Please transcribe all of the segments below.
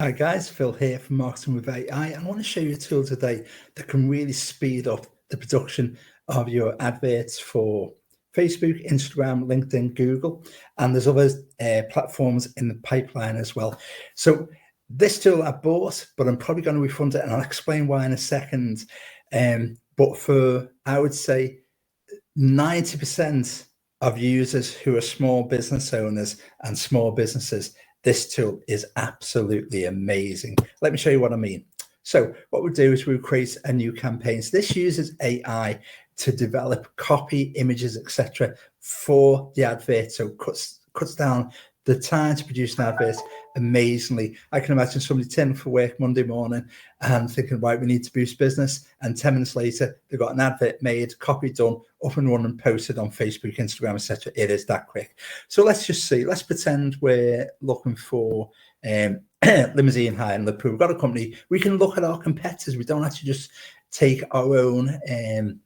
Hi guys, Phil here from Marketing with AI. I want to show you a tool today that can really speed up the production of your adverts for Facebook, Instagram, LinkedIn, Google, and there's other platforms in the pipeline as well. So this tool I bought, but I'm probably going to refund it, and I'll explain why in a second. But for, I would say, 90% of users who are small business owners and small businesses, this tool is absolutely amazing. Let me show you what I mean. So what we'll do is we'll create a new campaign. So this uses AI to develop copy, images, etc. for the advert. So cuts down the time to produce an advert amazingly. I can imagine somebody turning for work Monday morning and thinking, right, we need to boost business. And 10 minutes later, they've got an advert made, copy done, up and running, posted on Facebook, Instagram, etc. It is that quick. So let's just see. Let's pretend we're looking for limousine hire in Liverpool. We've got a company. We can look at our competitors. We don't actually just take our own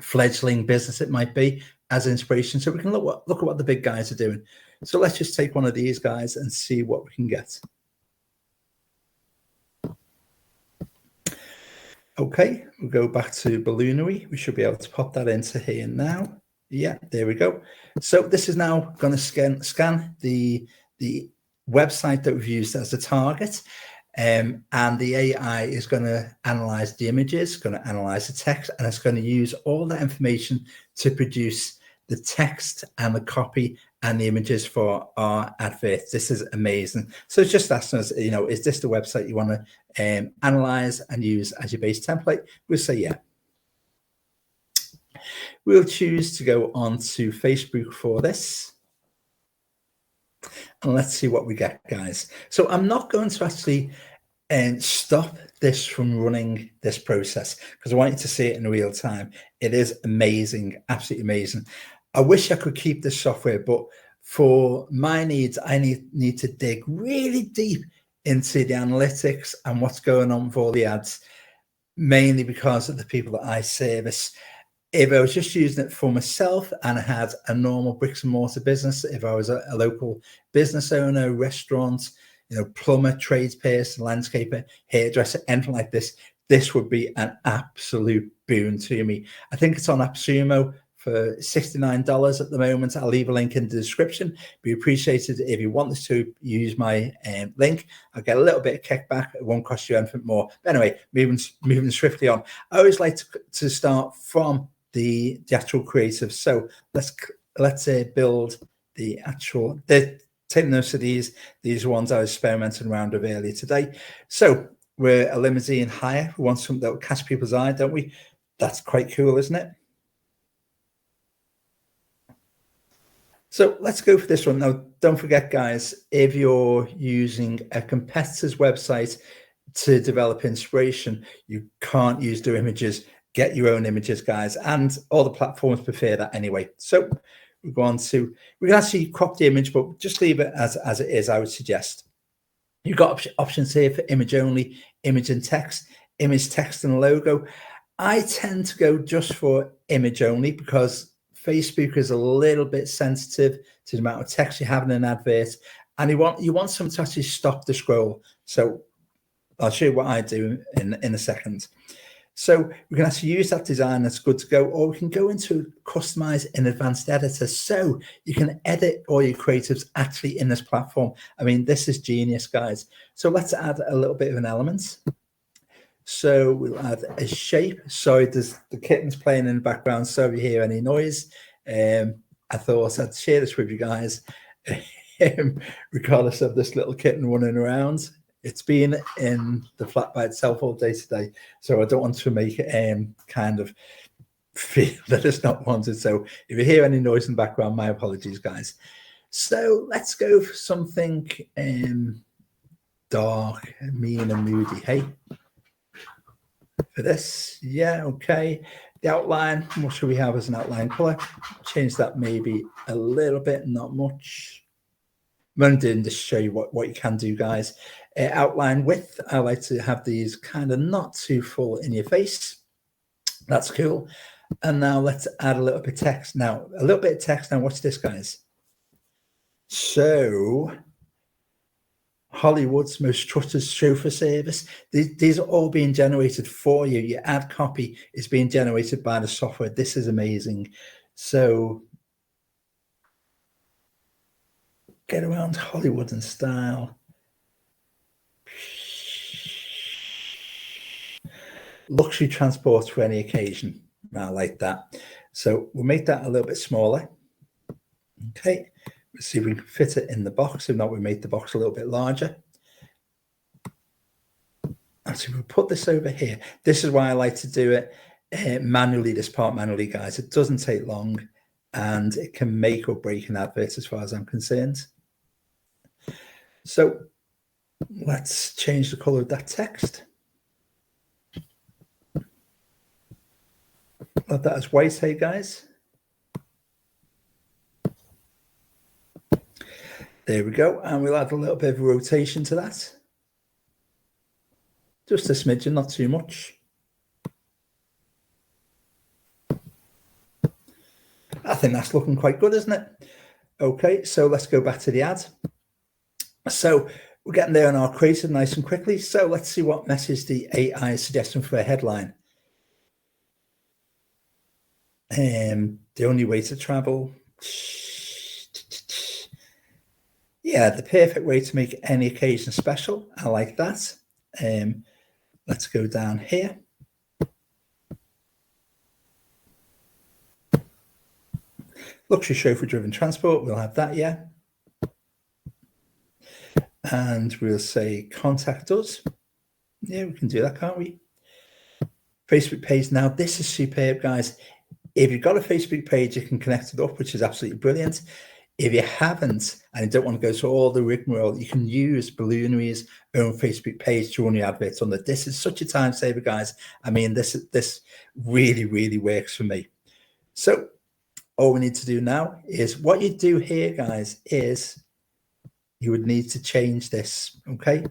fledgling business, it might be, as inspiration. So we can look at what the big guys are doing. So let's just take one of these guys and see what we can get. Okay, we'll go back to Balloonary. We should be able to pop that into here now. Yeah, there we go. So this is now going to scan the website that we've used as a target. And the AI is going to analyze the images, going to analyze the text, and it's going to use all that information to produce the text and the copy and the images for our adverts. This is amazing. So it's just asking us, is this the website you want to analyze and use as your base template? We'll say yeah. We'll choose to go on to Facebook for this. And let's see what we get, guys. So I'm not going to actually stop this from running this process because I want you to see it in real time. It is amazing, absolutely amazing. I wish I could keep this software, but for my needs, I need to dig really deep into the analytics and what's going on with all the ads, mainly because of the people that I service. If I was just using it for myself and I had a normal bricks and mortar business, if I was a local business owner, restaurant, plumber, tradesperson, landscaper, hairdresser, anything like this, this would be an absolute boon to me. I think it's on AppSumo for $69 at the moment. I'll leave a link in the description. Be appreciated if you want this to use my link. I'll get a little bit of kickback. It won't cost you anything more. But anyway, moving swiftly on. I always like to start from the actual creative. So let's build the actual. Taking notes of these ones I was experimenting around with earlier today. So we're a limousine hire. We want something that will catch people's eye, don't we? That's quite cool, isn't it? So let's go for this one. Now, don't forget, guys, if you're using a competitor's website to develop inspiration, you can't use their images. Get your own images, guys. And all the platforms prefer that anyway. So we can actually crop the image, but just leave it as it is, I would suggest. You've got options here for image only, image and text, image, text, and logo. I tend to go just for image only because Facebook is a little bit sensitive to the amount of text you have in an advert, and you want something to actually stop the scroll. So I'll show you what I do in a second. So we can actually use that design that's good to go, or we can go into customize in advanced editor. So you can edit all your creatives actually in this platform. I mean, this is genius, guys. So let's add a little bit of an element. So we'll add a shape. Sorry, there's the kitten's playing in the background. So if you hear any noise, I thought I'd share this with you guys, regardless of this little kitten running around. It's been in the flat by itself all day today, so I don't want to make it kind of feel that it's not wanted. So if you hear any noise in the background, my apologies, guys. So let's go for something dark, mean, and moody. Hey, for this, yeah, okay. The outline, what should we have as an outline color? Change that maybe a little bit, not much. I'm only doing this to show you what you can do, guys. Outline width, I like to have these kind of not too full in your face. That's cool. And now let's add a little bit of text. Now, a little bit of text. Now, watch this, guys. So Hollywood's most trusted chauffeur service. These are all being generated for you. Your ad copy is being generated by the software. This is amazing. So get around Hollywood in style. Luxury transport for any occasion. I like that. So we'll make that a little bit smaller. Okay, let's see if we can fit it in the box. If not, we make the box a little bit larger. And so we'll put this over here. This is why I like to do it manually, this part manually, guys. It doesn't take long and it can make or break an advert as far as I'm concerned. So let's change the color of that text. Let that as white, hey guys. There we go. And we'll add a little bit of rotation to that. Just a smidgen, not too much. I think that's looking quite good, isn't it? Okay, so let's go back to the ad. So we're getting there on our creative nice and quickly. So let's see what message the AI is suggesting for a headline. The only way to travel. Yeah, the perfect way to make any occasion special. I like that. Let's go down here. Luxury chauffeur-driven transport. We'll have that, yeah. And we'll say contact us. Yeah, we can do that, can't we? Facebook page. Now, this is superb, guys. If you've got a Facebook page, you can connect it up, which is absolutely brilliant. If you haven't, and you don't want to go through all the rigmarole, you can use Balloonary.Ai's own Facebook page to run your adverts on that. This is such a time saver, guys. I mean, this really, really works for me. So all we need to do now is what you do here, guys, is you would need to change this, okay?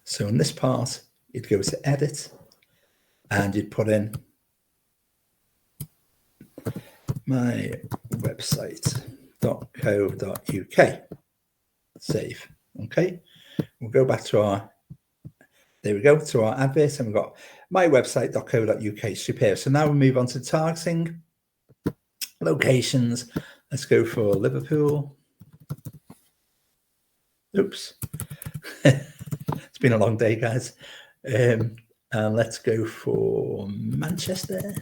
So in this part, you'd go to edit and you'd put in my website.co.uk. Save. Okay. We'll go back to our, there we go, to our advert, and we've got my website.co.uk. Superb. So now we move on to targeting locations. Let's go for Liverpool. Oops. It's been a long day, guys. And let's go for Manchester.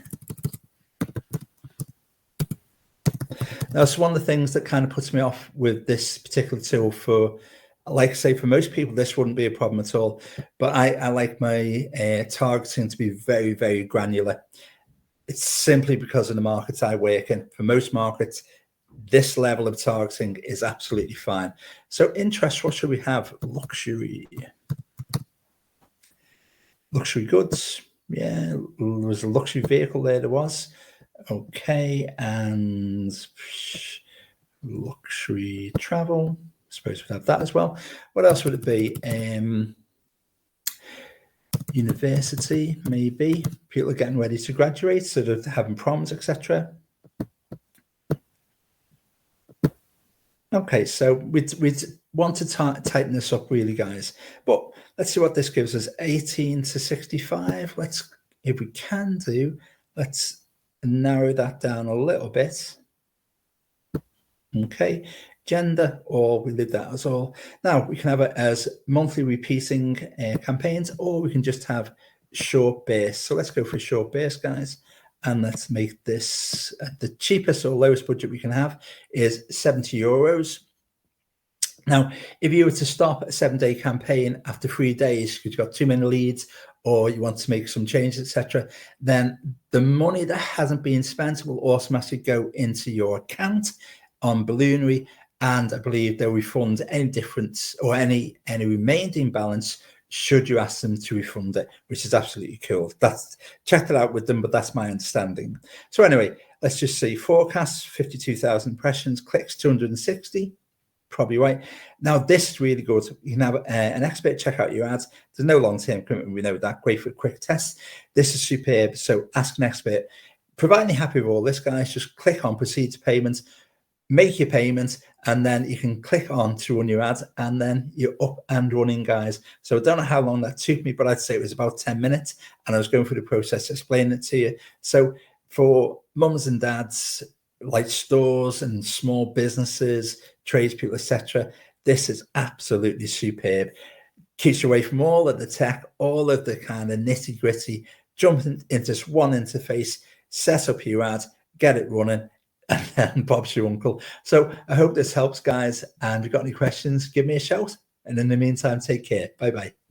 Now, it's one of the things that kind of puts me off with this particular tool. For, like I say, for most people, this wouldn't be a problem at all. But I like my targeting to be very, very granular. It's simply because of the markets I work in. For most markets, this level of targeting is absolutely fine. So interest, what should we have? Luxury goods. Yeah, there was a luxury vehicle there was. Okay, and luxury travel. I suppose we'd have that as well. What else would it be? University, maybe. People are getting ready to graduate, so they're having proms, etc. Okay, so we'd want to tighten this up really, guys. But let's see what this gives us. 18 to 65. Let's, if we can do, let's narrow that down a little bit. Okay, gender, or we leave that as all. Now we can have it as monthly repeating campaigns, or we can just have short bursts. So let's go for short bursts, guys, and let's make this the cheapest or lowest budget we can have is €70. Now, if you were to stop a 7-day campaign after 3 days because you've got too many leads, or you want to make some changes, etc., then the money that hasn't been spent will automatically go into your account on Balloonary, and I believe they'll refund any difference or any remaining balance should you ask them to refund it, which is absolutely cool. That's, check that out with them, but that's my understanding. So anyway, let's just see. Forecasts, 52,000 impressions, clicks, 260. Probably right. Now, this is really good. You can have an expert check out your ads. There's no long-term commitment. We know that. Great for a quick test. This is superb. So ask an expert. Providing you're happy with all this, guys, just click on proceed to payment. make your payment, and then you can click on to run your ad, and then you're up and running, guys. So I don't know how long that took me, but I'd say it was about 10 minutes, and I was going through the process explaining it to you. So for mums and dads, like stores and small businesses, tradespeople, etc., this is absolutely superb. Keeps you away from all of the tech, all of the kind of nitty gritty. Jump into just one interface, set up your ad, get it running, and then Bob's your uncle. So I hope this helps, guys. And if you've got any questions, give me a shout. And in the meantime, take care. Bye bye.